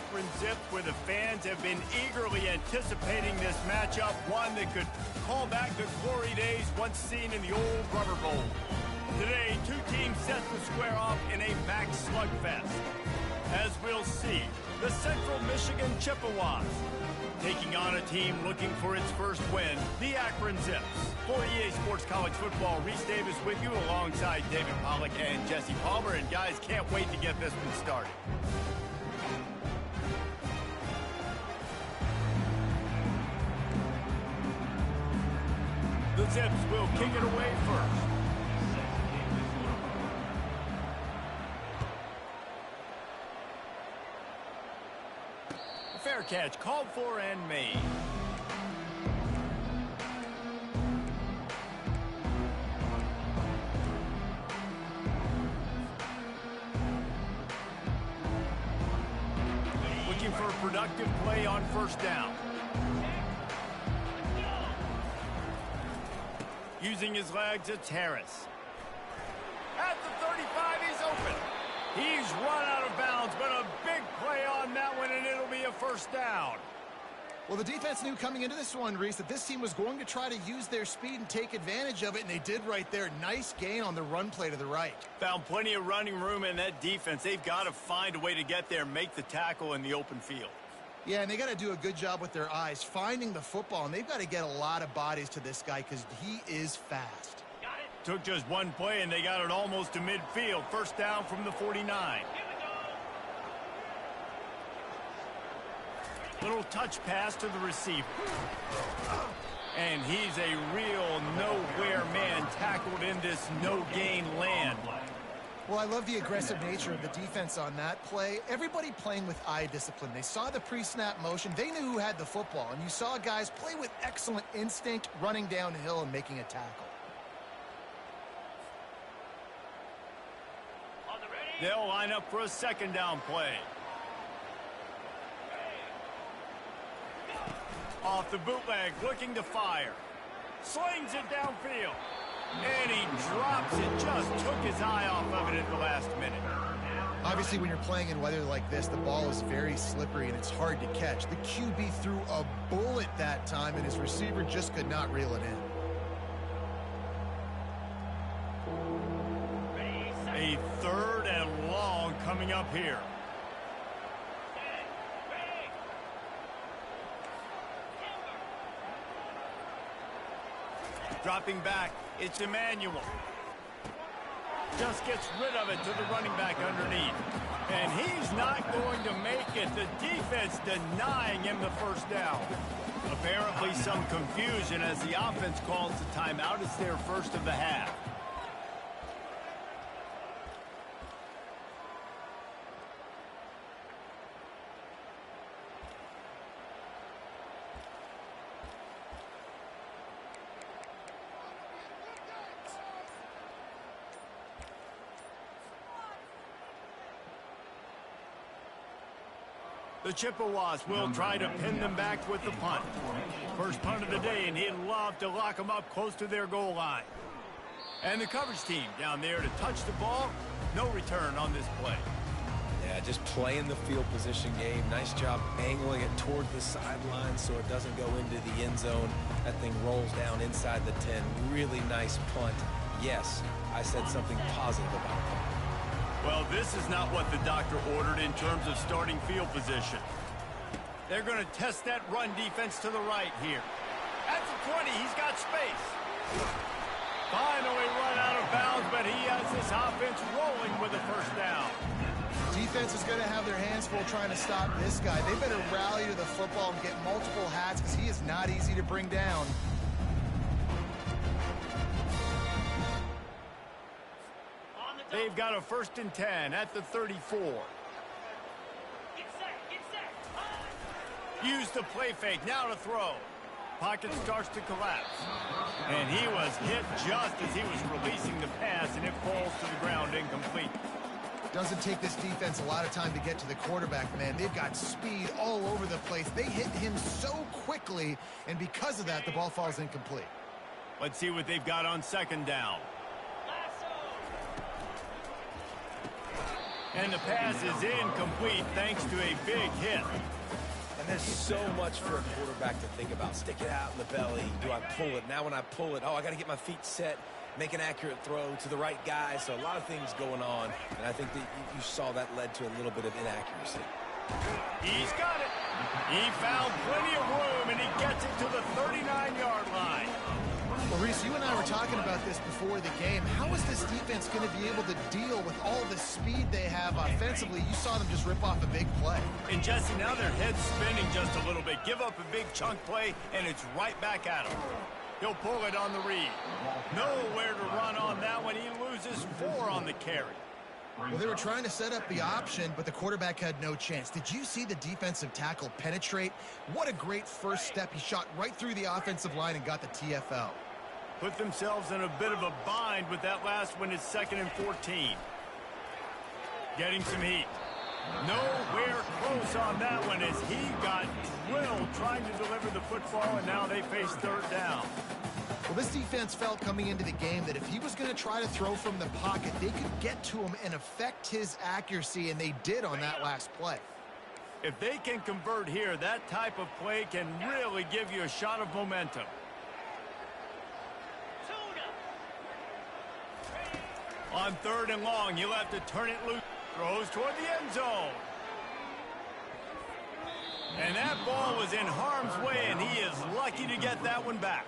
Akron Zips, where the fans have been eagerly anticipating this matchup, one that could call back the glory days once seen in the old Rubber Bowl. Today, two teams set to square off in a max slugfest. As we'll see, the Central Michigan Chippewas taking on a team looking for its first win, the Akron Zips. For EA Sports College Football, Reese Davis with you alongside David Pollack and Jesse Palmer. And guys, can't wait to get this one started. The Zips will kick it away first. Fair catch called for and made. Looking for a productive play on first down. Using his legs, it's Harris. At the 35, he's open. He's run out of bounds, but a big play on that one, and it'll be a first down. Well, the defense knew coming into this one, Reese, that this team was going to try to use their speed and take advantage of it, and they did right there. Nice gain on the run play to the right. Found plenty of running room in that defense. They've got to find a way to get there, make the tackle in the open field. Yeah, and they got to do a good job with their eyes, finding the football, and they've got to get a lot of bodies to this guy because he is fast. Took just one play, and they got it almost to midfield. First down from the 49. Little touch pass to the receiver. And he's a real nowhere man tackled in this no-gain land. Well, I love the aggressive nature of the defense on that play. Everybody playing with eye discipline. They saw the pre-snap motion. They knew who had the football. And you saw guys play with excellent instinct, running downhill and making a tackle. They'll line up for a second down play. Off the bootleg, looking to fire. Slings it downfield. And he drops it. Just took his eye off of it at the last minute. Obviously, when you're playing in weather like this, the ball is very slippery and it's hard to catch. The QB threw a bullet that time, and his receiver just could not reel it in. A third and long coming up here. Dropping back, it's Emmanuel. Just gets rid of it to the running back underneath. And he's not going to make it. The defense denying him the first down. Apparently some confusion as the offense calls the timeout. It's their first of the half. The Chippewas will try to pin them back with the punt. First punt of the day, and he'd love to lock them up close to their goal line. And the coverage team down there to touch the ball. No return on this play. Yeah, just playing the field position game. Nice job angling it toward the sideline so it doesn't go into the end zone. That thing rolls down inside the 10. Really nice punt. Yes, I said something positive about it. Well, this is not what the doctor ordered in terms of starting field position. They're going to test that run defense to the right here. At the 20, he's got space. Finally run out of bounds, but he has this offense rolling with a first down. Defense is going to have their hands full trying to stop this guy. They better rally to the football and get multiple hats because he is not easy to bring down. They've got a 1st and 10 at the 34. Use the play fake, now to throw. Pocket starts to collapse. And he was hit just as he was releasing the pass, and it falls to the ground incomplete. Doesn't take this defense a lot of time to get to the quarterback, man. They've got speed all over the place. They hit him so quickly, and because of that, the ball falls incomplete. Let's see what they've got on second down. And the pass is incomplete thanks to a big hit. And there's so much for a quarterback to think about. Stick it out in the belly. Do I pull it? Now when I pull it, I got to get my feet set, make an accurate throw to the right guy. So a lot of things going on. And I think that you saw that led to a little bit of inaccuracy. He's got it. He found plenty of room, and he gets it to the 39-yard line. Well, Reese, you and I were talking about this before the game. How is this defense going to be able to deal with all the speed they have offensively? You saw them just rip off a big play. And Jesse, now their head's spinning just a little bit. Give up a big chunk play, and it's right back at him. He'll pull it on the read. Nowhere to run on that one. He loses 4 on the carry. Well, they were trying to set up the option, but the quarterback had no chance. Did you see the defensive tackle penetrate? What a great first step. He shot right through the offensive line and got the TFL. Put themselves in a bit of a bind with that last one. It's 2nd and 14. Getting some heat. Nowhere close on that one as he got drilled trying to deliver the football, and now they face 3rd down. Well, this defense felt coming into the game that if he was going to try to throw from the pocket, they could get to him and affect his accuracy, and they did on that last play. If they can convert here, that type of play can really give you a shot of momentum. On 3rd and long, you'll have to turn it loose. Throws toward the end zone. And that ball was in harm's way, and he is lucky to get that one back.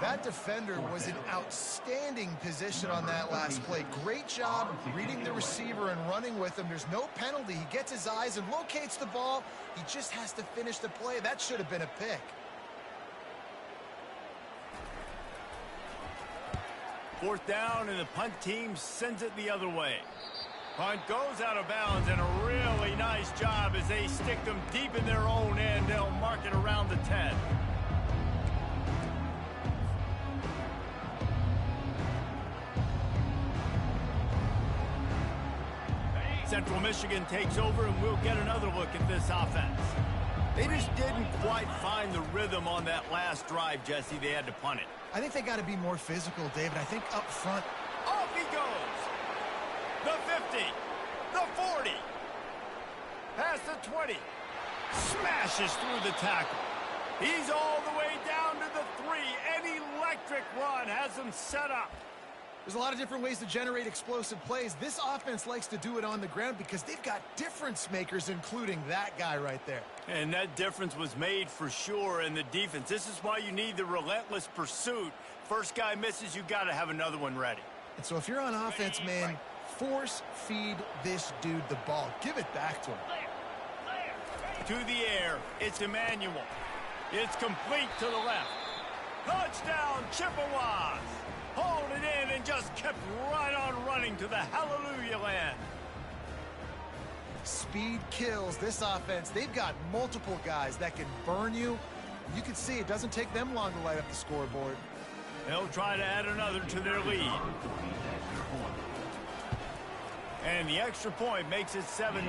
That defender was in outstanding position on that last play. Great job reading the receiver and running with him. There's no penalty. He gets his eyes and locates the ball. He just has to finish the play. That should have been a pick. 4th down, and the punt team sends it the other way. Punt goes out of bounds, and a really nice job as they stick them deep in their own end. They'll mark it around the 10. Central Michigan takes over, and we'll get another look at this offense. They just didn't quite find the rhythm on that last drive, Jesse. They had to punt it. I think they got to be more physical, David. I think up front. Off he goes. The 50. The 40. Past the 20. Smashes through the tackle. He's all the way down to the 3. An electric run has him set up. There's a lot of different ways to generate explosive plays. This offense likes to do it on the ground because they've got difference makers, including that guy right there. And that difference was made for sure in the defense. This is why you need the relentless pursuit. First guy misses, you got to have another one ready. And so if you're on offense, man, force feed this dude the ball. Give it back to him. To the air, it's Emmanuel. It's complete to the left. Touchdown, Chippewas. Hauled it in and just kept right on running to the hallelujah land. Speed kills this offense. They've got multiple guys that can burn you. You can see it doesn't take them long to light up the scoreboard. They'll try to add another to their lead. And the extra point makes it 7-0.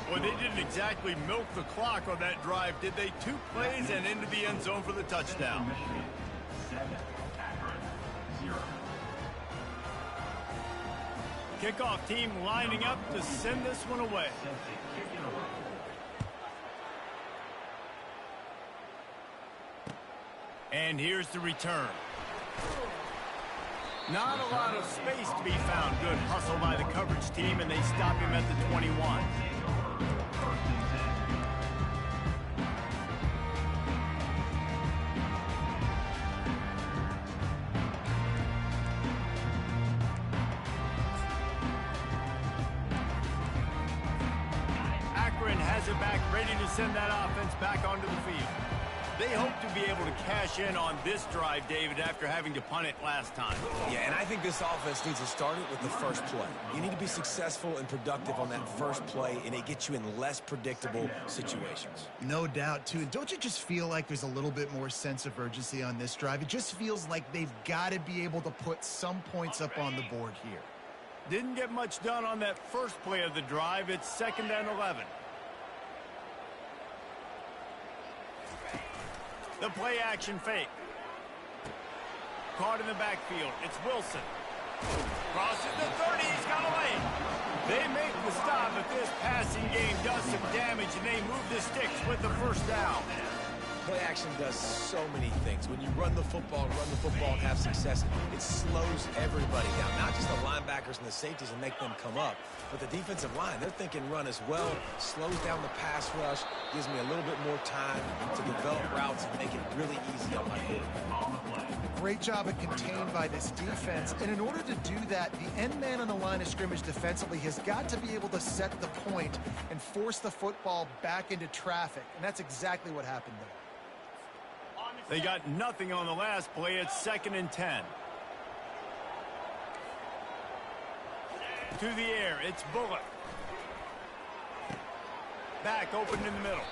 Well, they didn't exactly milk the clock on that drive, did they? 2 plays and into the end zone for the touchdown. Kickoff team lining up to send this one away. And here's the return. Not a lot of space to be found. Good hustle by the coverage team, and they stop him at the 21. Akron has it back, ready to send that offense back onto the field. They hope to be able to cash in on this drive, David, after having to punt it last time. Yeah, and I think this offense needs to start it with the first play. You need to be successful and productive on that first play, and it gets you in less predictable situations. No doubt, too. And don't you just feel like there's a little bit more sense of urgency on this drive? It just feels like they've got to be able to put some points up on the board here. Didn't get much done on that first play of the drive. It's 2nd and 11. The play action fake. Caught in the backfield. It's Wilson. Crosses the 30. He's got away. They make the stop, but this passing game does some damage, and they move the sticks with the first down. Play action does so many things. When you run the football and have success, it slows everybody down. Not just the linebackers and the safeties and make them come up, but the defensive line. They're thinking run as well. Slows down the pass rush. Gives me a little bit more time to develop routes and make it really easy on my quarterback. Great job of contained by this defense. And in order to do that, the end man on the line of scrimmage defensively has got to be able to set the point and force the football back into traffic. And that's exactly what happened there. They got nothing on the last play. It's 2nd and 10. To the air, it's Bullock. Back open in the middle.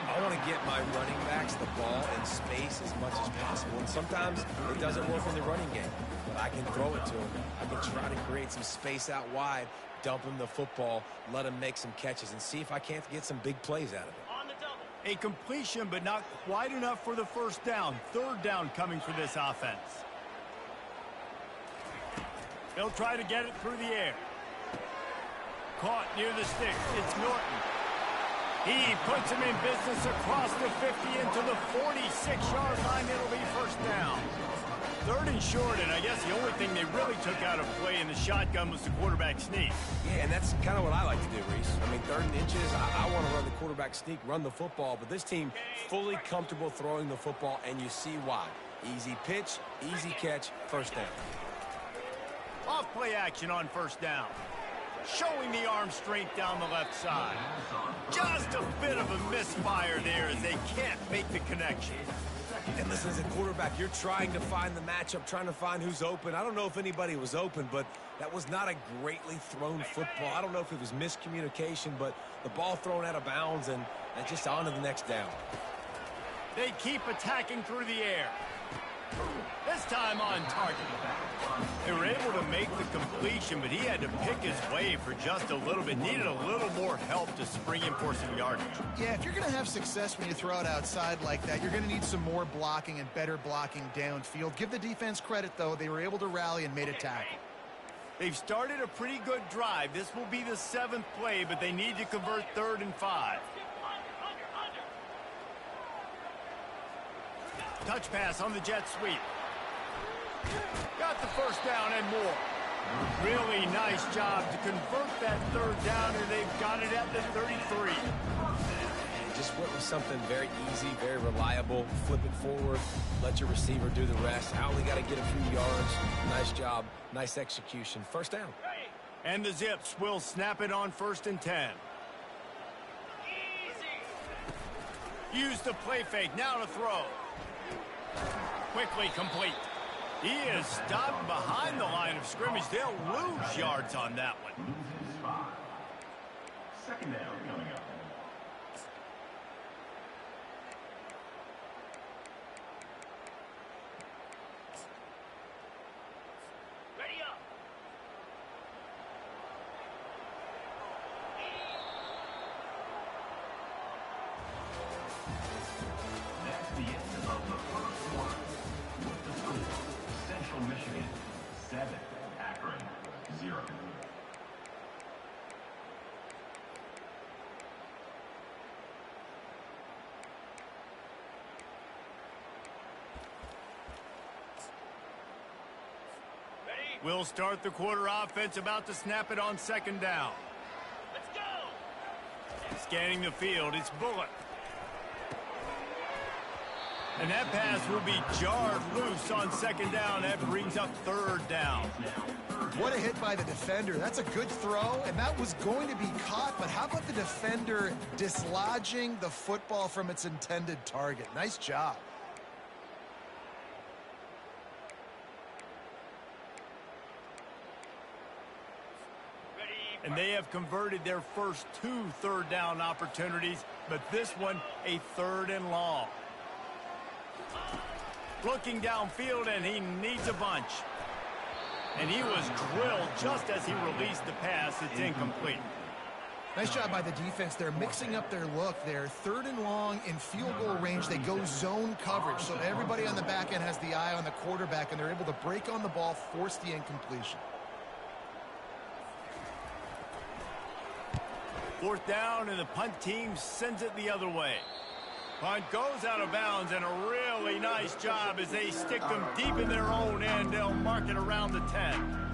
I want to get my running backs the ball in space as much as possible. And sometimes it doesn't work in the running game, but I can throw it to them. I can try to create some space out wide, dump him the football, let him make some catches, and see if I can't get some big plays out of it. A completion, but not quite enough for the first down. 3rd down coming for this offense. They'll try to get it through the air. Caught near the sticks. It's Norton. He puts him in business across the 50 into the 46-yard line. It'll be first down. 3rd and short, and I guess the only thing they really took out of play in the shotgun was the quarterback sneak. Yeah, and that's kind of what I like to do, Reese. I mean, 3rd and inches, I want to run the quarterback sneak, run the football, but this team fully comfortable throwing the football, and you see why. Easy pitch, easy catch, first down. Off play action on first down. Showing the arm strength down the left side. Just a bit of a misfire there as they can't make the connection. And listen, as a quarterback, you're trying to find the matchup, trying to find who's open. I don't know if anybody was open, but that was not a greatly thrown football. I don't know if it was miscommunication, but the ball thrown out of bounds and just on to the next down. They keep attacking through the air. This time on target. They were able to make the completion, but he had to pick his way for just a little bit. Needed a little more help to spring in for some yardage. Yeah, if you're going to have success when you throw it outside like that, you're going to need some more blocking and better blocking downfield. Give the defense credit, though. They were able to rally and made a tackle. They've started a pretty good drive. This will be the 7th play, but they need to convert 3rd and 5. Touch pass on the jet sweep. Got the first down and more. Really nice job to convert that 3rd down, and they've got it at the 33. Just went with something very easy, very reliable. Flip it forward, let your receiver do the rest. I only got to get a few yards. Nice job, nice execution. First down. And the Zips will snap it on 1st and 10. Use the play fake, now to throw. Quickly complete. He is stopped behind the line of scrimmage. They'll lose yards on that one. 2nd down coming up. Ready up. That's the end of the first quarter. With the score, Central Michigan 7, Akron 0. We'll start the quarter offense, about to snap it on 2nd down. Let's go! Scanning the field, it's Bullock. And that pass will be jarred loose on 2nd down. That brings up 3rd down. What a hit by the defender. That's a good throw, and that was going to be caught, but how about the defender dislodging the football from its intended target? Nice job. And they have converted their first 2 3rd down opportunities, but this one a 3rd and long. Looking downfield, and he needs a bunch. And he was drilled just as he released the pass. It's incomplete. Nice job by the defense. They're mixing up their look. They're 3rd and long in field goal range. They go zone coverage, so everybody on the back end has the eye on the quarterback, and they're able to break on the ball, force the incompletion. 4th down, and the punt team sends it the other way. Punt goes out of bounds, and a really nice job as they stick them deep in their own end. They'll mark it around the 10.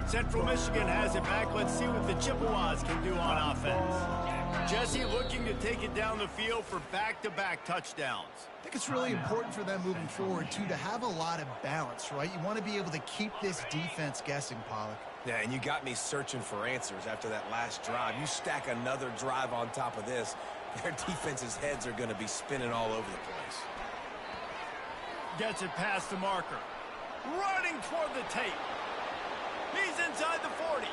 Central Michigan has it back. Let's see what the Chippewas can do on offense. Jesse looking to take it down the field for back-to-back touchdowns. I think it's really important for them moving forward, too, to have a lot of balance, right? You want to be able to keep this defense guessing, Pollock. Yeah, and you got me searching for answers after that last drive. You stack another drive on top of this, their defense's heads are going to be spinning all over the place. Gets it past the marker. Running toward the tape. He's inside the 40,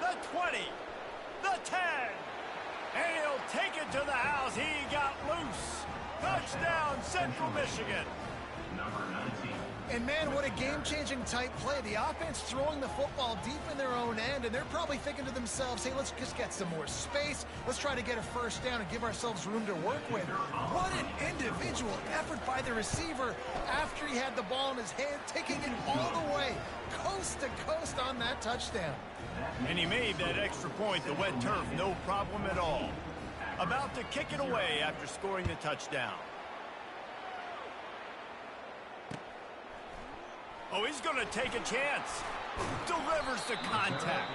the 20, the 10. And he'll take it to the house. He got loose. Touchdown, Central Michigan. Number 19. And, man, what a game-changing type play. The offense throwing the football deep in their own end, and they're probably thinking to themselves, hey, let's just get some more space. Let's try to get a first down and give ourselves room to work with. What an individual effort by the receiver after he had the ball in his hand, taking it all the way, coast to coast on that touchdown. And he made that extra point, the wet turf, no problem at all. About to kick it away after scoring the touchdown. Oh, he's going to take a chance. Delivers the contact.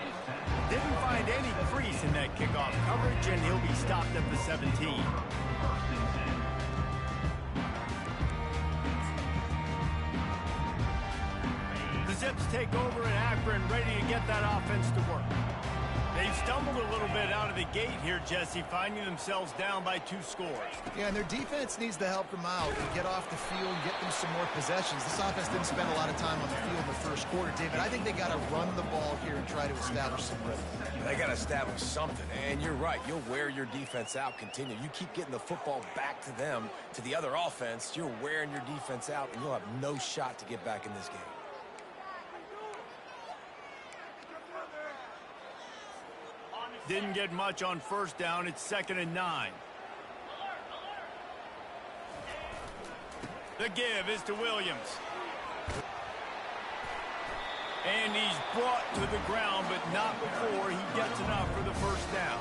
Didn't find any crease in that kickoff coverage, and he'll be stopped at the 17. The Zips take over in Akron, ready to get that offense to work. They've stumbled a little bit out of the gate here, Jesse, finding themselves down by 2 scores. Yeah, and their defense needs to help them out and get off the field, get them some more possessions. This offense didn't spend a lot of time on the field in the first quarter, David. I think they got to run the ball here and try to establish some rhythm. They got to establish something, and you're right. You'll wear your defense out, continue. You keep getting the football back to them, to the other offense, you're wearing your defense out, and you'll have no shot to get back in this game. Didn't get much on first down. It's 2nd and 9. The give is to Williams. And he's brought to the ground, but not before he gets enough for the first down.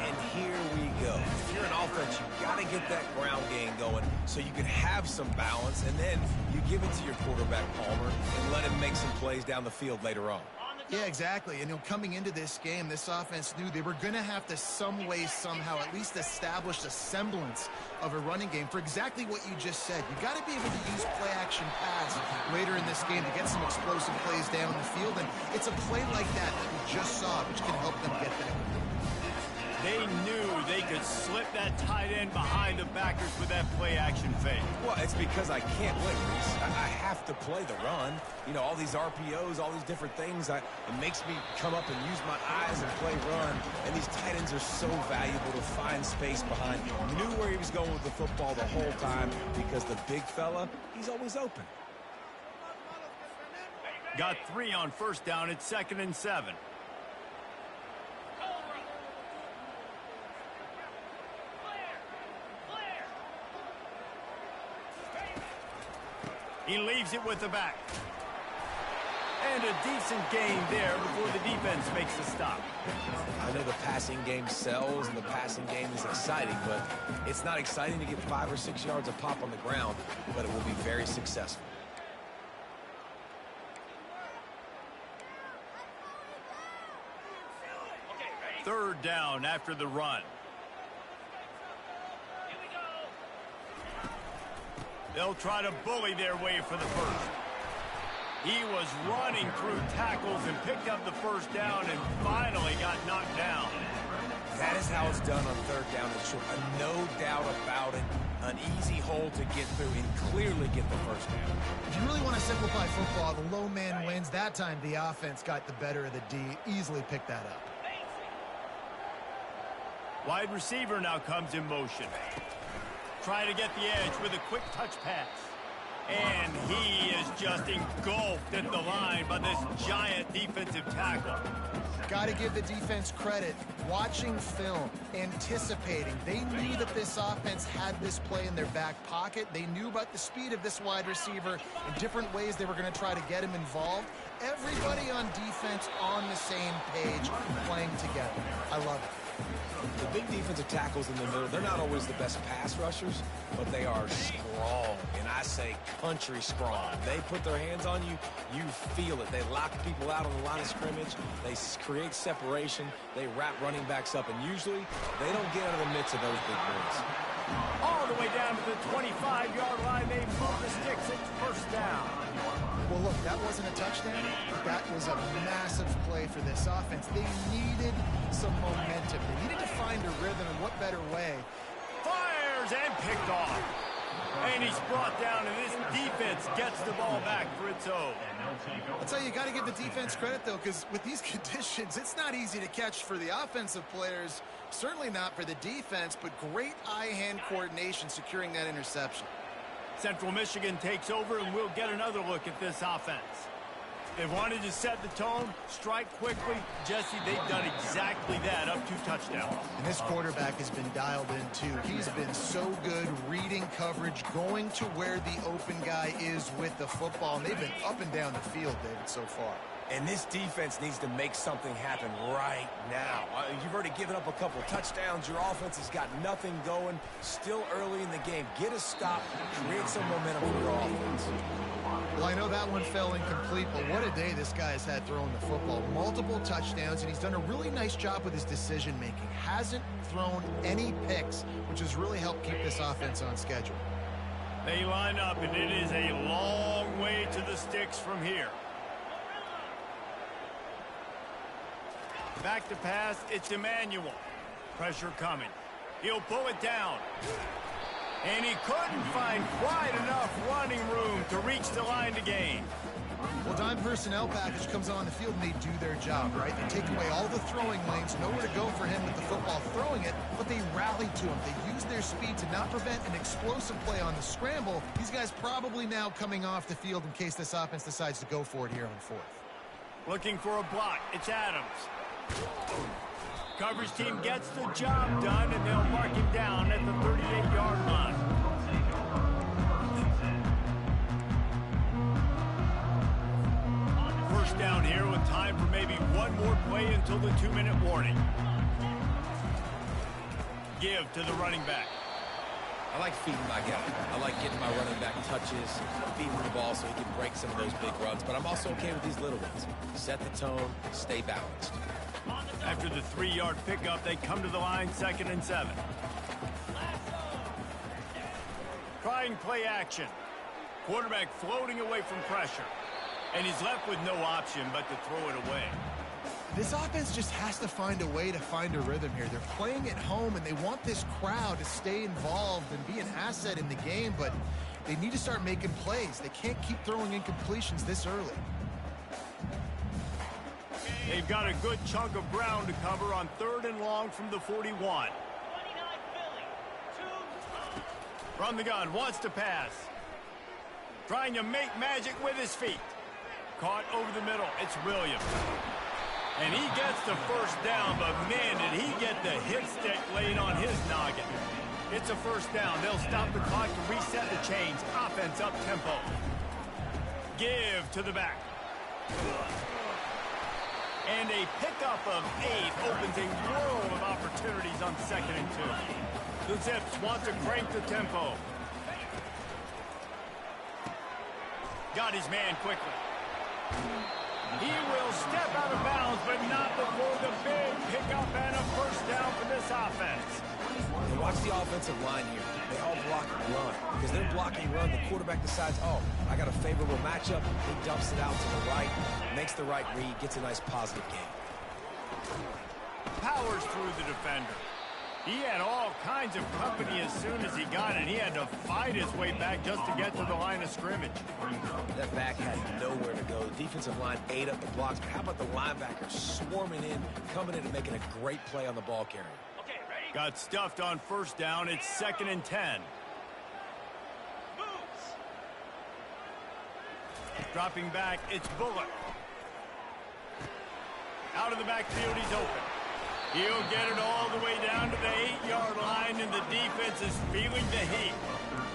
And here we go. If you're an offense, you got to get that ground game going so you can have some balance, and then you give it to your quarterback, Palmer, and let him make some plays down the field later on. Yeah, exactly. And coming into this game, this offense knew they were going to have to some way, somehow, at least establish a semblance of a running game for exactly what you just said. You got to be able to use play-action pass later in this game to get some explosive plays down the field. And it's a play like that we just saw, which can help them get that. They knew they could slip that tight end behind the backers with that play-action fake. Well, it's because I can't win, Reese. I have to play the run. You know, all these RPOs, all these different things. It makes me come up and use my eyes and play run. And these tight ends are so valuable to find space behind. He knew where he was going with the football the whole time because the big fella, he's always open. Got 3 on first down. It's 2nd and 7. He leaves it with the back. And a decent gain there before the defense makes the stop. I know the passing game sells and the passing game is exciting, but it's not exciting to get 5 or 6 yards a pop on the ground, but it will be very successful. Third down after the run. They'll try to bully their way for the first. He was running through tackles and picked up the first down and finally got knocked down. That is how it's done on third down and short. No doubt about it. An easy hole to get through and clearly get the first down. If you really want to simplify football, the low man wins. That time the offense got the better of the D. Easily picked that up. Wide receiver now comes in motion. Trying to get the edge with a quick touch pass. And he is just engulfed at the line by this giant defensive tackle. Got to give the defense credit. Watching film, anticipating. They knew that this offense had this play in their back pocket. They knew about the speed of this wide receiver and different ways they were going to try to get him involved. Everybody on defense on the same page, playing together. I love it. The big defensive tackles in the middle, they're not always the best pass rushers, but they are strong, and I say country strong. They put their hands on you, you feel it. They lock people out on the line of scrimmage. They create separation. They wrap running backs up, and usually they don't get out of the midst of those big boys. All the way down to the 25-yard line. They move the sticks. It's first down. Well, look, that wasn't a touchdown. That was a massive play for this offense. They needed some momentum. They needed to find a rhythm, and what better way? Fires and picked off. And he's brought down, and this defense gets the ball back for its own. I'll tell you, got to give the defense credit, though, because with these conditions, it's not easy to catch for the offensive players. Certainly not for the defense, but great eye-hand coordination securing that interception. Central Michigan takes over, and we'll get another look at this offense. They wanted to set the tone, strike quickly. Jesse, they've done exactly that, up 2 touchdowns. And this quarterback has been dialed in, too. He's been so good reading coverage, going to where the open guy is with the football. And they've been up and down the field, David, so far. And this defense needs to make something happen right now. You've already given up a couple touchdowns. Your offense has got nothing going. Still early in the game. Get a stop. Create some momentum for your offense. Well, I know that one fell incomplete, but what a day this guy has had throwing the football. Multiple touchdowns, and he's done a really nice job with his decision-making. Hasn't thrown any picks, which has really helped keep this offense on schedule. They line up, and it is a long way to the sticks from here. Back to pass, it's Emmanuel. Pressure coming. He'll pull it down. And he couldn't find quite enough running room to reach the line to gain. Well, dime personnel package comes on the field and they do their job, right? They take away all the throwing lanes, nowhere to go for him with the football throwing it, but they rally to him. They use their speed to not prevent an explosive play on the scramble. These guys probably now coming off the field in case this offense decides to go for it here on 4th. Looking for a block. It's Adams. Coverage team gets the job done, and they'll mark him down at the 38-yard line. First down here with time for maybe one more play until the 2-minute warning. Give to the running back. I like feeding my guy. I like getting my running back touches, feeding the ball so he can break some of those big runs. But I'm also okay with these little ones. Set the tone, stay balanced. After the 3-yard pickup, they come to the line, 2nd and 7. Trying play action. Quarterback floating away from pressure. And he's left with no option but to throw it away. This offense just has to find a way to find a rhythm here. They're playing at home, and they want this crowd to stay involved and be an asset in the game, but they need to start making plays. They can't keep throwing incompletions this early. They've got a good chunk of ground to cover on 3rd and long from the 41. From the gun, wants to pass. Trying to make magic with his feet. Caught over the middle, it's Williams. And he gets the first down, but man, did he get the hit stick laid on his noggin. It's a first down. They'll stop the clock to reset the chains. Offense up tempo. Give to the back. And a pickup of 8 opens a world of opportunities on 2nd and 2. The Zips want to crank the tempo. Got his man quickly. He will step out of bounds, but not before the big pickup and a first down for this offense. And watch the offensive line here. They all block and run. Because they're blocking run, the quarterback decides, oh, I got a favorable matchup. He dumps it out to the right, makes the right read, gets a nice positive gain. Powers through the defender. He had all kinds of company as soon as he got it. He had to fight his way back just to get to the line of scrimmage. That back had nowhere to go. The defensive line ate up the blocks, but how about the linebackers swarming in, coming in and making a great play on the ball carrier? Okay, ready? Got stuffed on first down. It's 2nd and 10. Dropping back, it's Bullock. Out of the backfield, he's open. He'll get it all the way down to the 8-yard line, and the defense is feeling the heat.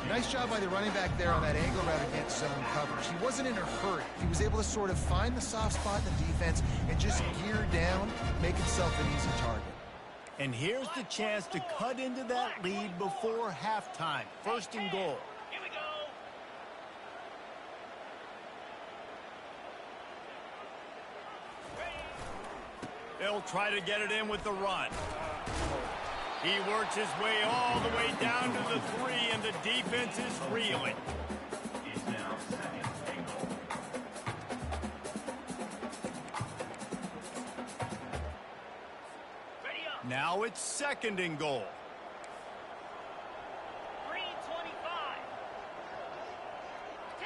Nice job by the running back there on that angle route against zone coverage. He wasn't in a hurry. He was able to sort of find the soft spot in the defense and just gear down, make himself an easy target. And here's the chance to cut into that lead before halftime. 1st and goal. Here we go. They'll try to get it in with the run. He works his way all the way down to the 3, and the defense is reeling. It's now 2nd and goal. Ready up. Now it's 2nd and goal. Green 25.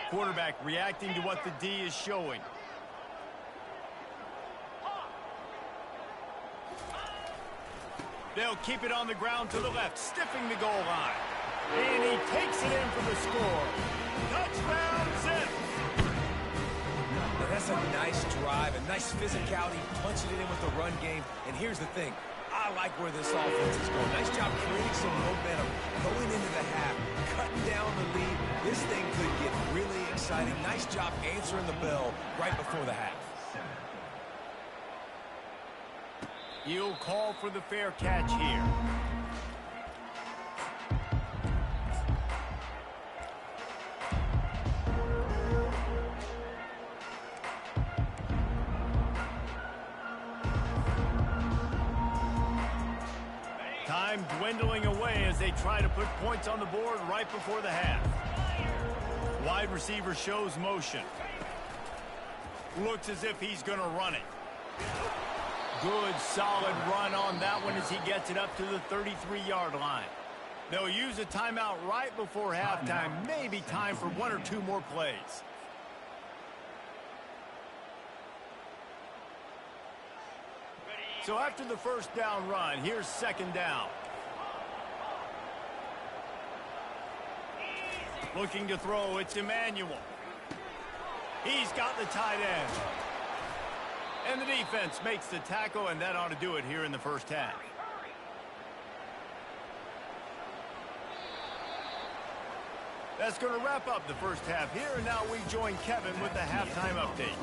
Quarterback reacting to what the D is showing. They'll keep it on the ground to the left, stiffing the goal line. And he takes it in for the score. Touchdown, Zips! Now that's a nice drive, a nice physicality, punching it in with the run game. And here's the thing. I like where this offense is going. Nice job creating some momentum, going into the half, cutting down the lead. This thing could get really exciting. Nice job answering the bell right before the half. He'll call for the fair catch here. Time dwindling away as they try to put points on the board right before the half. Wide receiver shows motion. Looks as if he's going to run it. Good, solid run on that one as he gets it up to the 33-yard line. They'll use a timeout right before halftime. Maybe time for 1 or 2 more plays. So after the first down run, here's 2nd down. Looking to throw, it's Emmanuel. He's got the tight end. And the defense makes the tackle, and that ought to do it here in the first half. That's going to wrap up the first half here, and now we join Kevin with the halftime update.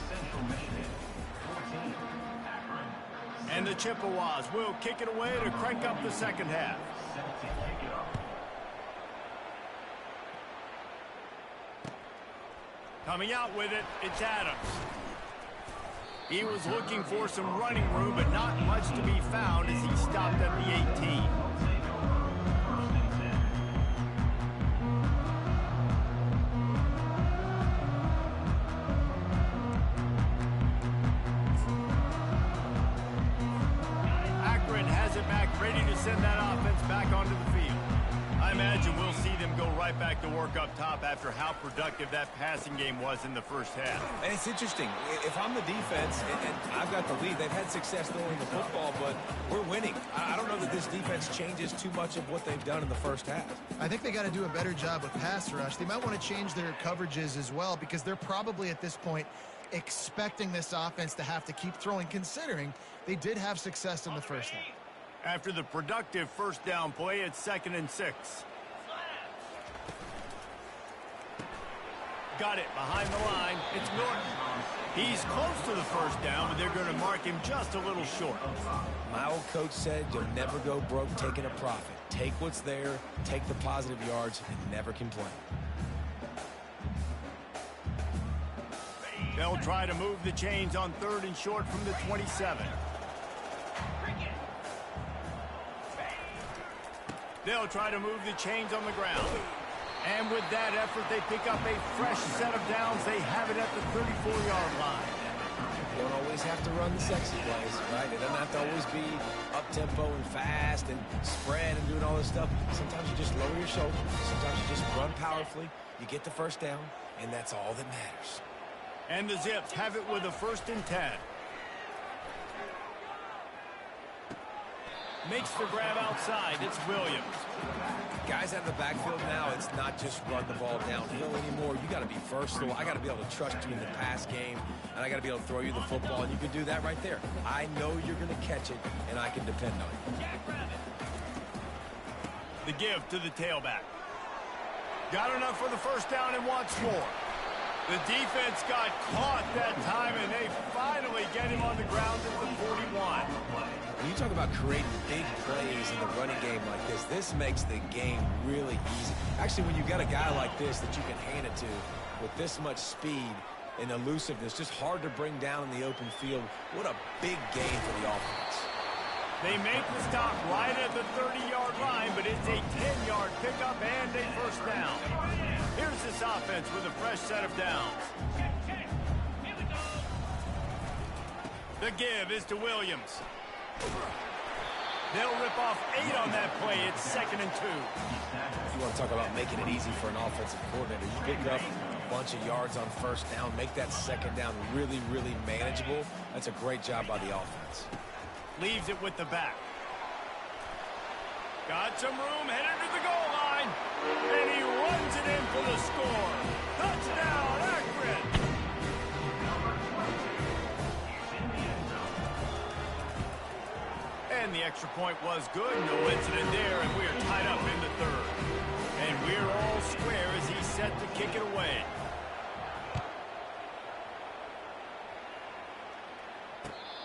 Central Michigan, 14, Akron. And the Chippewas will kick it away to crank up the second half. Set to kick it off. Coming out with it, it's Adams. He was looking for some running room, but not much to be found as he stopped at the 18. Akron has it back, ready to send that offense back onto the field. I imagine we'll see them go right back to work up top after how productive that passing game was in the first half. And it's interesting. If I'm the defense and I've got the lead, they've had success throwing the football, but we're winning. I don't know that this defense changes too much of what they've done in the first half. I think they got to do a better job with pass rush. They might want to change their coverages as well because they're probably at this point expecting this offense to have to keep throwing, considering they did have success in the first half. After the productive first down play, it's 2nd and 6. Got it behind the line. It's Norton. He's close to the first down, but they're going to mark him just a little short. My old coach said you'll never go broke taking a profit. Take what's there, take the positive yards, and never complain. They'll try to move the chains on 3rd and short from the 27. They'll try to move the chains on the ground. And with that effort, they pick up a fresh set of downs. They have it at the 34-yard line. You don't always have to run the sexy plays, right? It doesn't have to always be up-tempo and fast and spread and doing all this stuff. Sometimes you just lower your shoulders. Sometimes you just run powerfully. You get the first down, and that's all that matters. And the Zips have it with a 1st and 10. Makes the grab outside. It's Williams. Guys out in the backfield now, it's not just run the ball downhill anymore. You got to be versatile. I got to be able to trust you in the pass game, and I got to be able to throw you the football, and you can do that right there. I know you're going to catch it, and I can depend on it. The give to the tailback. Got enough for the first down and wants more. The defense got caught that time, and they finally get him on the ground at the 41. When you talk about creating big plays in the running game like this makes the game really easy. Actually, when you got a guy like this that you can hand it to with this much speed and elusiveness, just hard to bring down in the open field, what a big game for the offense. They make the stop right at the 30-yard line, but it's a 10-yard pickup and a first down. Here's this offense with a fresh set of downs. The give is to Williams. They'll rip off 8 on that play. It's 2nd and 2. You want to talk about making it easy for an offensive coordinator. You pick up a bunch of yards on first down, make that second down really, really manageable. That's a great job by the offense. Leaves it with the back. Got some room, headed to the goal line. And he runs it in for the score. Touchdown, Akron. And the extra point was good. No incident there, and we are tied up in the third. And we're all square as he's set to kick it away.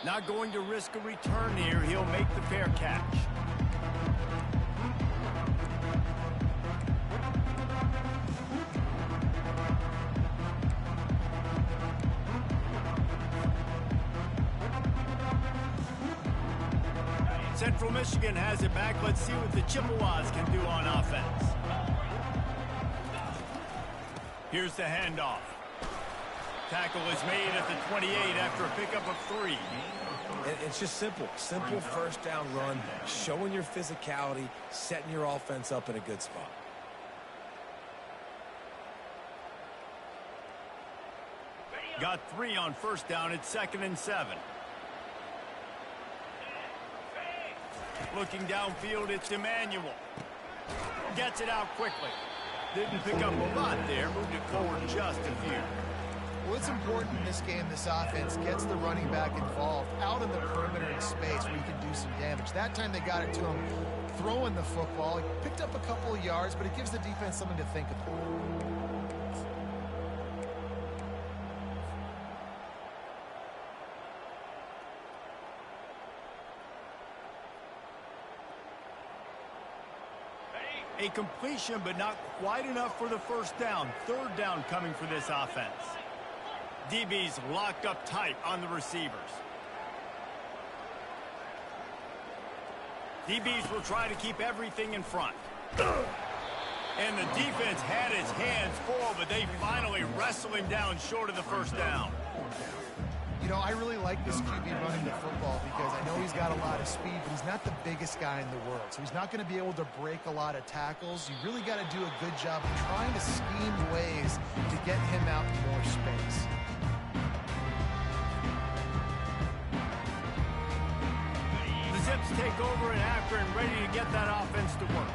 Not going to risk a return here. He'll make the fair catch. Central Michigan has it back. Let's see what the Chippewas can do on offense. Here's the handoff. Tackle is made at the 28 after a pickup of 3. It's just simple. Simple first down run, showing your physicality, setting your offense up in a good spot. Got 3 on first down. It's 2nd and 7. Looking downfield, it's Emmanuel. Gets it out quickly. Didn't pick up a lot there. Moved it forward just a few. Well, it's important in this game this offense gets the running back involved out in the perimeter in space where you can do some damage. That time they got it to him throwing the football. He picked up a couple of yards, but it gives the defense something to think about. A completion, but not quite enough for the first down. Third down coming for this offense. DB's locked up tight on the receivers. DBs will try to keep everything in front. And the defense had his hands full, but they finally wrestle him down short of the first down. You know, I really like this QB running the football because I know he's got a lot of speed, but he's not the biggest guy in the world. So he's not going to be able to break a lot of tackles. You really got to do a good job of trying to scheme ways to get him out in more space. The Zips take over in Akron, ready to get that offense to work.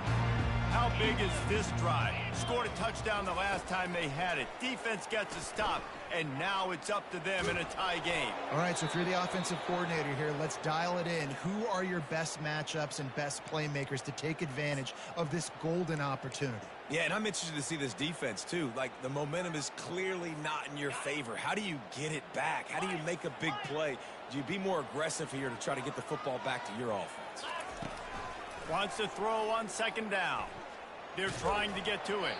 How big is this drive? Scored a touchdown the last time they had it. Defense gets a stop, and now it's up to them in a tie game. All right, so if you're the offensive coordinator here, let's dial it in. Who are your best matchups and best playmakers to take advantage of this golden opportunity? Yeah, and I'm interested to see this defense, too. Like, the momentum is clearly not in your favor. How do you get it back? How do you make a big play? Do you be more aggressive here to try to get the football back to your offense? Wants to throw on second down. They're trying to get to it.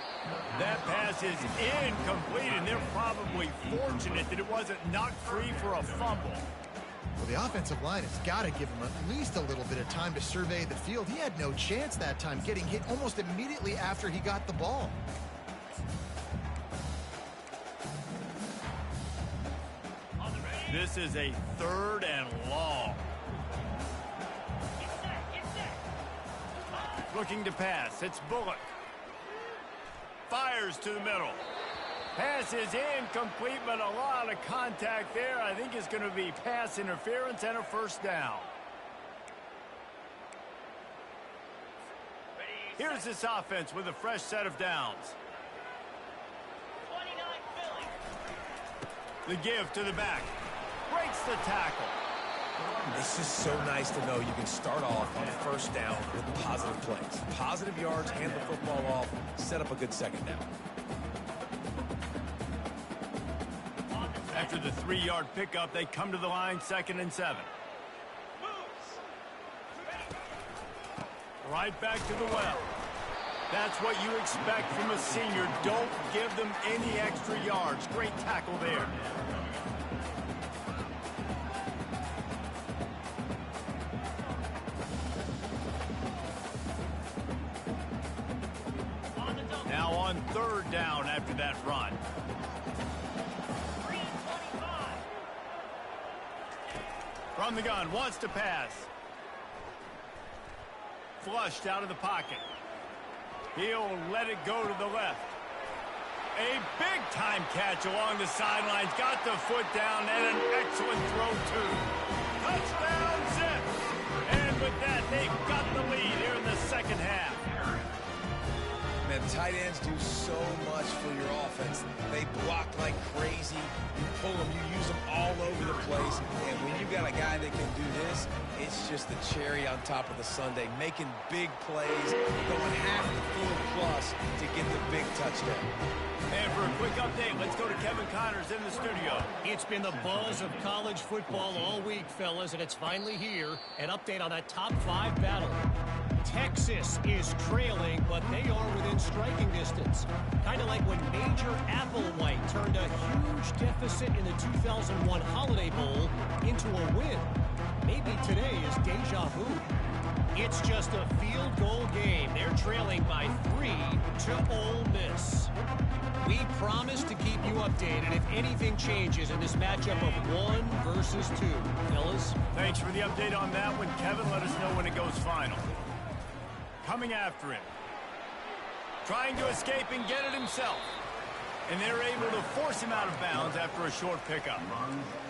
That pass is incomplete, and they're probably fortunate that it wasn't knocked free for a fumble. Well, the offensive line has got to give him at least a little bit of time to survey the field. He had no chance that time, getting hit almost immediately after he got the ball. This is a 3rd and long. Looking to pass. It's Bullock. Fires to the middle. Pass is incomplete, but a lot of contact there. I think it's going to be pass interference and a first down. Here's this offense with a fresh set of downs. 29 Philly. The give to the back. Breaks the tackle. It's just so nice to know you can start off on first down with positive plays. Positive yards, hand the football off, set up a good second down. After the 3-yard pickup, they come to the line, 2nd and 7. Right back to the well. That's what you expect from a senior. Don't give them any extra yards. Great tackle there. Now on 3rd down after that run. 325. From the gun, wants to pass. Flushed out of the pocket. He'll let it go to the left. A big-time catch along the sidelines. Got the foot down and an excellent throw, too. Touchdown, Zip! And with that, they've got the lead here in the second half. Man, tight ends do so much for your offense. They block like crazy. You pull them, you use them all over the place. And when you got a guy that can do this, it's just the cherry on top of the sundae, making big plays, going half the field plus to get the big touchdown. And for a quick update, let's go to Kevin Connors in the studio. It's been the buzz of college football all week, fellas, and it's finally here. An update on that top 5 battle. Texas is trailing, but they are within striking distance. Kind of like when Major Applewhite turned a huge deficit in the 2001 Holiday Bowl into a win. Maybe today is deja vu. It's just a field goal game. They're trailing by 3 to Ole Miss. We promise to keep you updated if anything changes in this matchup of 1 versus 2. Fellas? Thanks for the update on that one, Kevin. Let us know when it goes final. Coming after him. Trying to escape and get it himself. And they're able to force him out of bounds after a short pickup.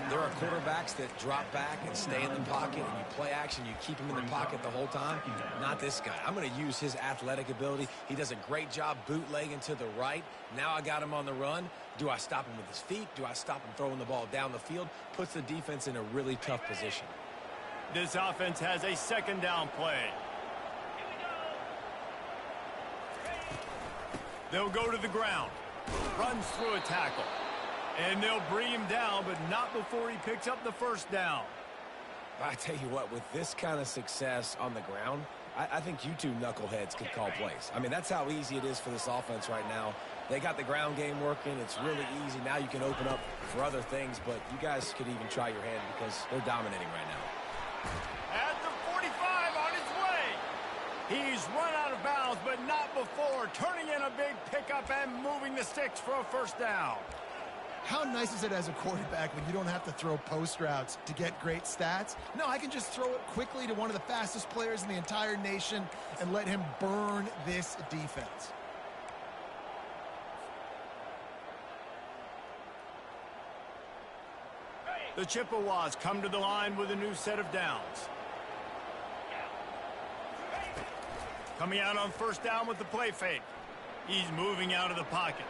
There are quarterbacks that drop back and stay in the pocket, and you play action, you keep him in the pocket the whole time. Not this guy. I'm going to use his athletic ability. He does a great job bootlegging to the right. Now I got him on the run. Do I stop him with his feet? Do I stop him throwing the ball down the field? Puts the defense in a really tough position. This offense has a 2nd down play. They'll go to the ground. Runs through a tackle. And they'll bring him down, but not before he picks up the 1st down. I tell you what, with this kind of success on the ground, I think you two knuckleheads could call plays. I mean, that's how easy it is for this offense right now. They got the ground game working. It's really easy. Now you can open up for other things, but you guys could even try your hand because they're dominating right now. At the 45 on his way. He's run out of bounds, but not before. Turning in a big pickup and moving the sticks for a 1st down. How nice is it as a quarterback when you don't have to throw post routes to get great stats? No, I can just throw it quickly to one of the fastest players in the entire nation and let him burn this defense. The Chippewas come to the line with a new set of downs. Coming out on 1st down with the play fake. He's moving out of the pocket.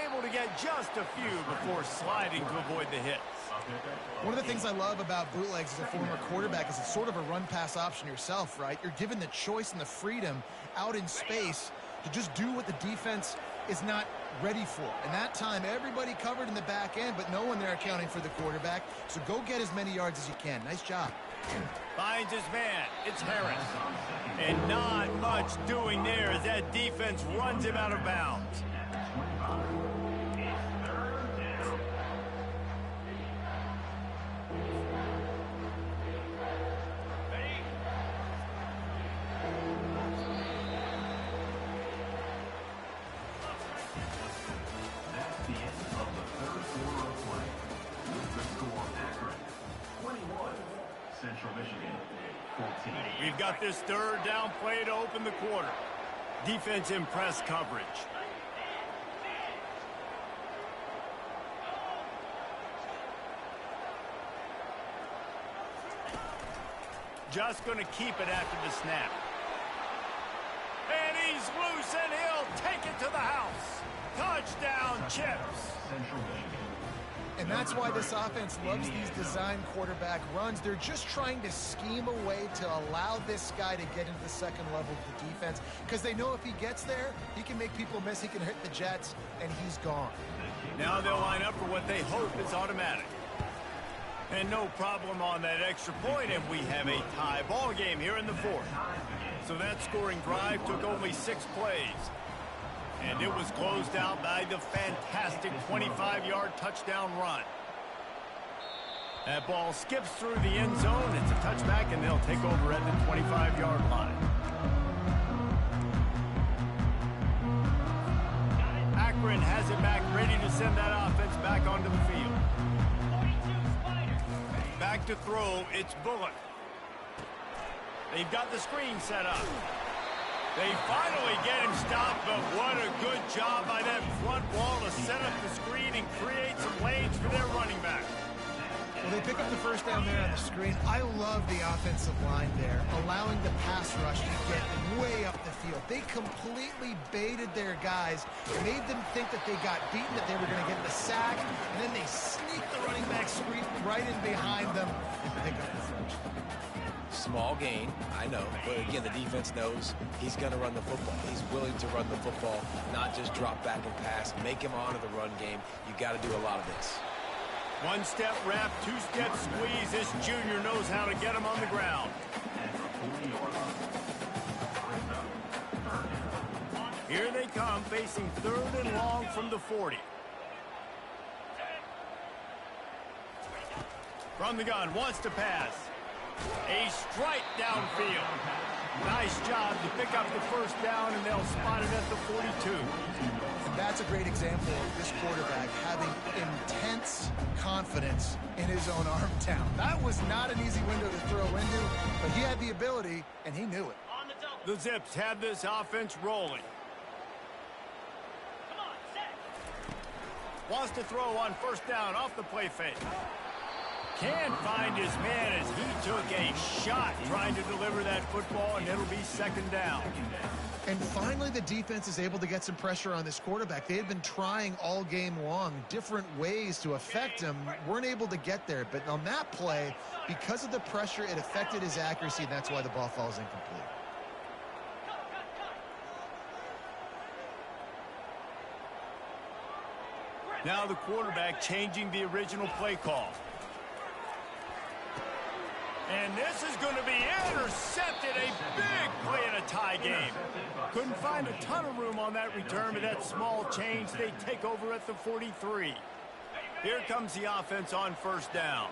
Able to get just a few before sliding to avoid the hits. One of the things I love about bootlegs as a former quarterback is it's sort of a run-pass option yourself, right? You're given the choice and the freedom out in space to just do what the defense is not ready for. And that time, everybody covered in the back end, but no one there accounting for the quarterback. So go get as many yards as you can. Nice job. Finds his man. It's Harris. And not much doing there as that defense runs him out of bounds. That's the end of the 3rd quarter of play. With the score, Akron 21, Central Michigan 14. We've got this 3rd down play to open the quarter. Defense in press coverage. Just going to keep it after the snap. to the house. Touchdown, Chips. Central Michigan. And that's why this offense loves these design quarterback runs. They're just trying to scheme a way to allow this guy to get into the second level of the defense, because they know if he gets there, he can make people miss, he can hit the Jets, and he's gone. Now they'll line up for what they hope is automatic. And no problem on that extra point, and we have a tie ball game here in the fourth. So that scoring drive took only 6 plays. And it was closed out by the fantastic 25-yard touchdown run. That ball skips through the end zone. It's a touchback, and they'll take over at the 25-yard line. Akron has it back, ready to send that offense back onto the field. Back to throw, it's Bullock. They've got the screen set up. They finally get him stopped, but what a good job by that front wall to set up the screen and create some lanes for their running back. Well, they pick up the first down there on the screen. I love the offensive line there, allowing the pass rush to get way up the field. They completely baited their guys, made them think that they got beaten, that they were going to get the sack, and then they sneak the running back screen right in behind them and pick up the first. Small gain, I know, but again, the defense knows he's going to run the football. He's willing to run the football, not just drop back and pass, make him honor the run game. You got to do a lot of this. One-step wrap, two-step squeeze. This junior knows how to get him on the ground. Here they come, facing 3rd and long from the 40. From the gun, wants to pass. A strike downfield. Nice job to pick up the first down, and they'll spot it at the 42. And that's a great example of this quarterback having intense confidence in his own arm talent. That was not an easy window to throw into, but he had the ability, and he knew it. The Zips have this offense rolling. Wants to throw on first down off the play fake. Can't find his man as he took a shot trying to deliver that football, and it'll be 2nd down. And finally, the defense is able to get some pressure on this quarterback. They had been trying all game long different ways to affect him, weren't able to get there. But on that play, because of the pressure, it affected his accuracy, and that's why the ball falls incomplete. Now the quarterback changing the original play call. And this is going to be intercepted. A big play in a tie game. Couldn't find a ton of room on that return, but that small change, they take over at the 43. Here comes the offense on first down.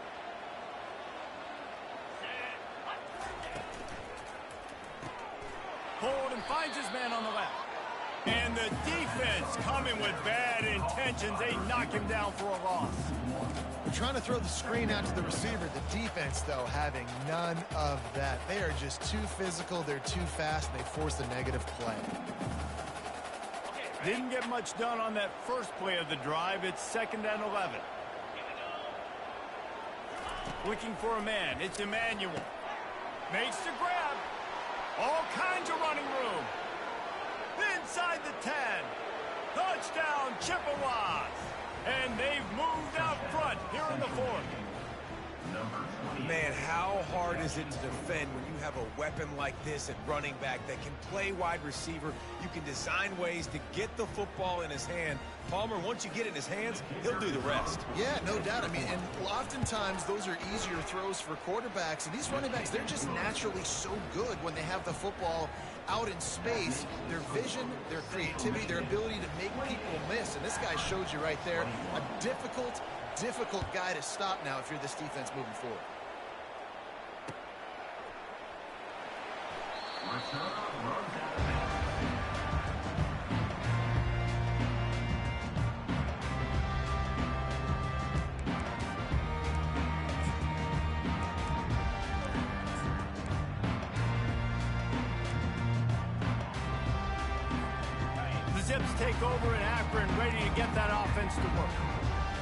Hold and finds his man on the left. And the defense coming with bad intentions. They knock him down for a loss. They're trying to throw the screen out to the receiver. The defense, though, having none of that. They are just too physical. They're too fast. And they force a negative play. Didn't get much done on that first play of the drive. It's 2nd and 11. Looking for a man. It's Emmanuel. Makes the grab. All kinds of running room. Inside the 10. Touchdown, Chippewas. And they've moved out front here in the 4th. Man, how hard is it to defend when you have a weapon like this at running back that can play wide receiver? You can design ways to get the football in his hand. Palmer, once you get it in his hands, he'll do the rest. Yeah, no doubt. I mean, and oftentimes those are easier throws for quarterbacks. And these running backs, they're just naturally so good when they have the football out in space. Their vision, their creativity, their ability to make people miss. And this guy showed you right there, a difficult guy to stop now if you're this defense moving forward. The Zips take over in Akron, ready to get that offense to work.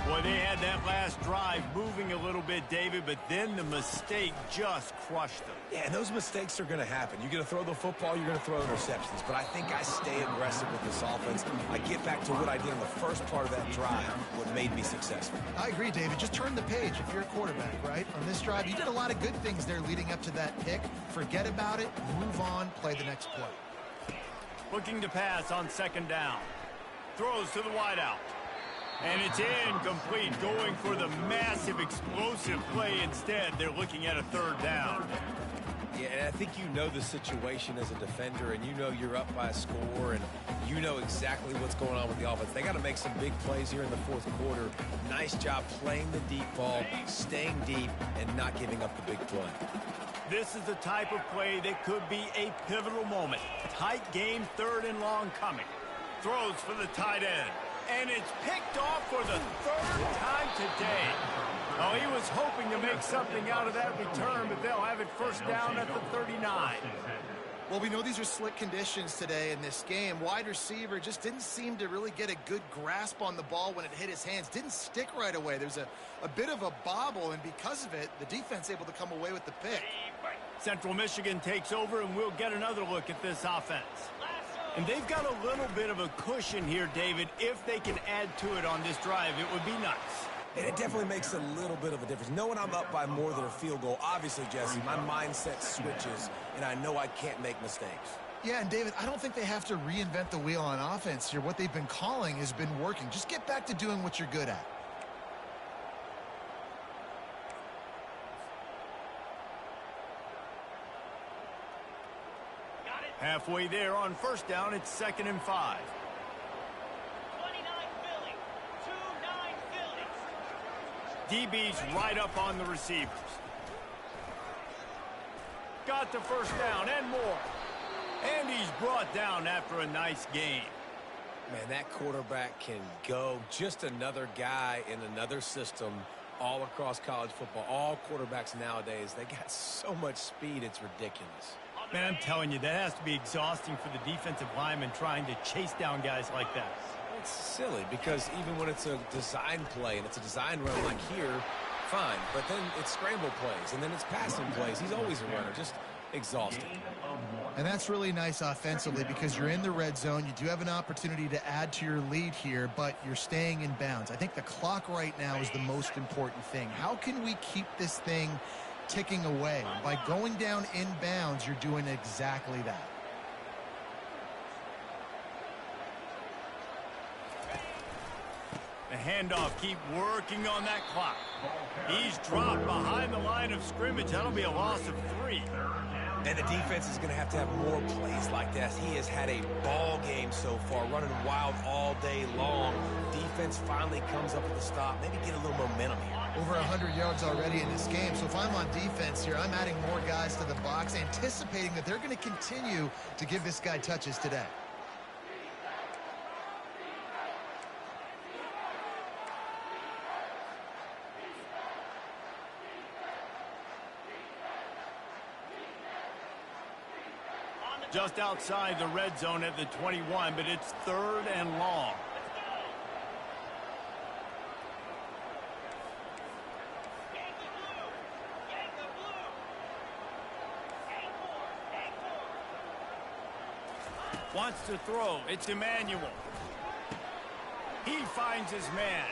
Boy, they had that last drive moving a little bit, David, but then the mistake just crushed them. Yeah, and those mistakes are going to happen. You're going to throw the football, you're going to throw interceptions. But I think I stay aggressive with this offense. I get back to what I did in the first part of that drive, what made me successful. I agree, David. Just turn the page if you're a quarterback, right? On this drive, you did a lot of good things there leading up to that pick. Forget about it, move on, play the next play. Looking to pass on second down. Throws to the wideout. And it's incomplete, going for the massive explosive play instead. They're looking at a third down. Yeah, and I think you know the situation as a defender, and you know you're up by a score, and you know exactly what's going on with the offense. They got to make some big plays here in the fourth quarter. Nice job playing the deep ball, staying deep, and not giving up the big play. This is the type of play that could be a pivotal moment. Tight game, third and long coming. Throws for the tight end. And it's picked off for the third time today. Oh, he was hoping to make something out of that return, but they'll have it first down at the 39. Well, we know these are slick conditions today in this game. Wide receiver just didn't seem to really get a good grasp on the ball when it hit his hands. Didn't stick right away. There's a bit of a bobble, and because of it, the defense able to come away with the pick. Central Michigan takes over, and we'll get another look at this offense. And they've got a little bit of a cushion here, David. If they can add to it on this drive, it would be nice. And it definitely makes a little bit of a difference. Knowing I'm up by more than a field goal, obviously, Jesse, my mindset switches, and I know I can't make mistakes. Yeah, and David, I don't think they have to reinvent the wheel on offense here. What they've been calling has been working. Just get back to doing what you're good at. Halfway there on first down, it's 2nd and 5. 29 Philly. 2-9 Philly. DB's right up on the receivers. Got the first down and more. And he's brought down after a nice game. Man, that quarterback can go. Just another guy in another system all across college football. All quarterbacks nowadays, they got so much speed, it's ridiculous. Man, I'm telling you, that has to be exhausting for the defensive lineman trying to chase down guys like that. It's silly because even when it's a design play and it's a design run like here, fine. But then it's scramble plays and then it's passing plays. He's always a runner, just exhausting. And that's really nice offensively because you're in the red zone. You do have an opportunity to add to your lead here, but you're staying in bounds. I think the clock right now is the most important thing. How can we keep this thing ticking away? By going down in bounds, you're doing exactly that. The handoff, keep working on that clock. He's dropped behind the line of scrimmage. That'll be a loss of 3. And the defense is going to have more plays like that. He has had a ball game so far, running wild all day long. Defense finally comes up with a stop. Maybe get a little momentum here. Over 100 yards already in this game. So if I'm on defense here, I'm adding more guys to the box, anticipating that they're going to continue to give this guy touches today. Just outside the red zone at the 21, but it's 3rd and long. Wants to throw. It's Emmanuel. He finds his man.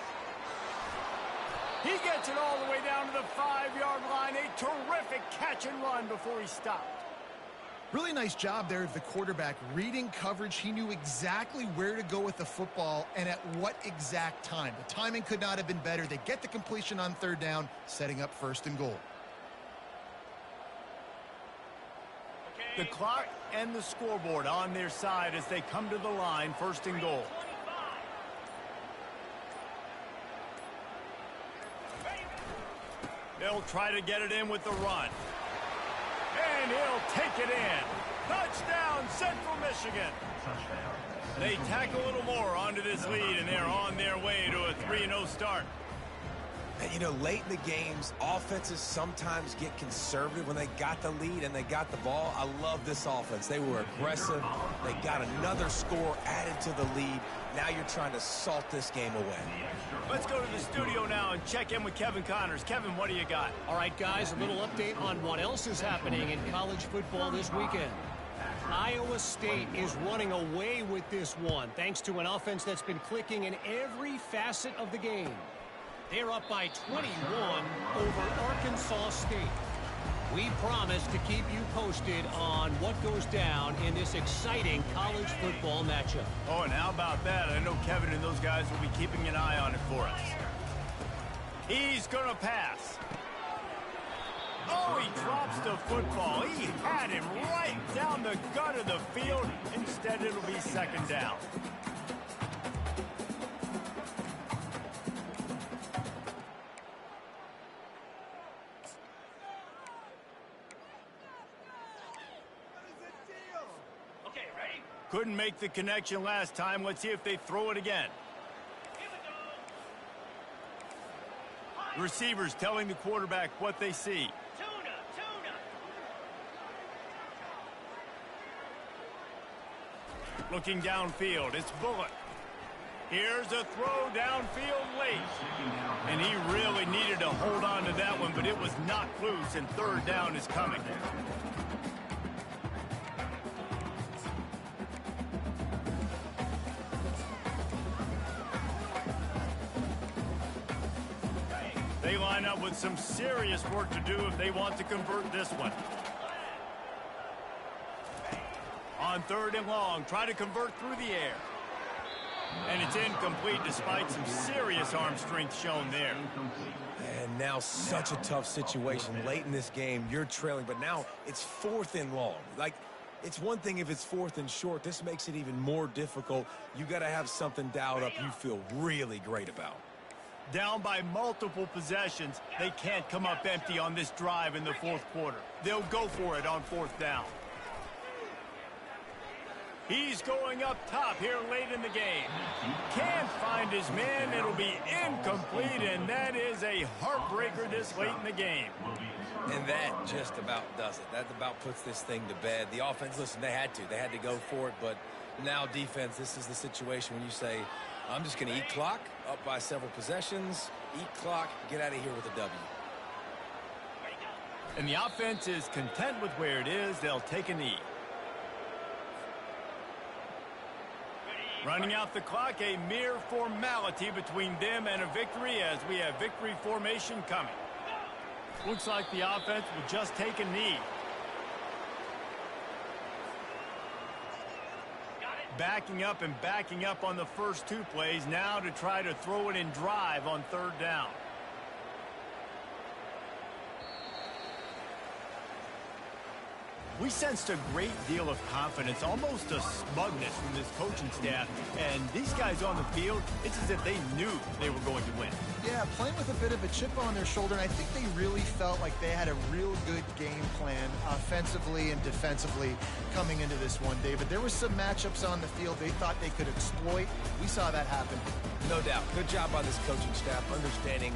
He gets it all the way down to the 5-yard line. A terrific catch and run before he stopped. Really nice job there of the quarterback reading coverage. He knew exactly where to go with the football and at what exact time. The timing could not have been better. They get the completion on 3rd down, setting up 1st and goal. The clock and the scoreboard on their side as they come to the line, 1st and goal. They'll try to get it in with the run. And he'll take it in. Touchdown, Central Michigan. They tack a little more onto this lead, and they're on their way to a 3-0 start. And, you know, late in the games, offenses sometimes get conservative when they got the lead and they got the ball. I love this offense. They were aggressive. They got another score added to the lead. Now you're trying to salt this game away. Let's go to the studio now and check in with Kevin Connors. Kevin, what do you got? All right, guys, a little update on what else is happening in college football this weekend. Iowa State is running away with this one, thanks to an offense that's been clicking in every facet of the game. They're up by 21 over Arkansas State. We promise to keep you posted on what goes down in this exciting college football matchup. Oh, and how about that? I know Kevin and those guys will be keeping an eye on it for us. He's going to pass. Oh, he drops the football. He had him right down the gut of the field. Instead, it'll be second down. Couldn't make the connection last time. Let's see if they throw it again. Receivers telling the quarterback what they see. Looking downfield, it's Bullock. Here's a throw downfield late. And he really needed to hold on to that one, but it was knocked loose, and third down is coming. They line up with some serious work to do if they want to convert this one. On third and long, try to convert through the air. And it's incomplete despite some serious arm strength shown there. And now such a tough situation. Late in this game, you're trailing, but now it's fourth and long. Like, it's one thing if it's fourth and short. This makes it even more difficult. You got to have something dialed up you feel really great about. Down by multiple possessions, they can't come up empty on this drive in the fourth quarter. They'll go for it on fourth down. He's going up top here late in the game. Can't find his man. It'll be incomplete, and that is a heartbreaker this late in the game. And that just about does it. That about puts this thing to bed. The offense, listen, they had to go for it, but now defense, this is the situation when you say, I'm just going to eat clock, up by several possessions, eat clock, get out of here with a W. And the offense is content with where it is. They'll take a knee. Running out the clock, a mere formality between them and a victory as we have victory formation coming. Looks like the offense will just take a knee. Backing up and backing up on the first two plays now to try to throw it in drive on third down. We sensed a great deal of confidence, almost a smugness from this coaching staff. And these guys on the field, it's as if they knew they were going to win. Yeah, playing with a bit of a chip on their shoulder, and I think they really felt like they had a real good game plan offensively and defensively coming into this one, David. There were some matchups on the field they thought they could exploit. We saw that happen. No doubt. Good job by this coaching staff understanding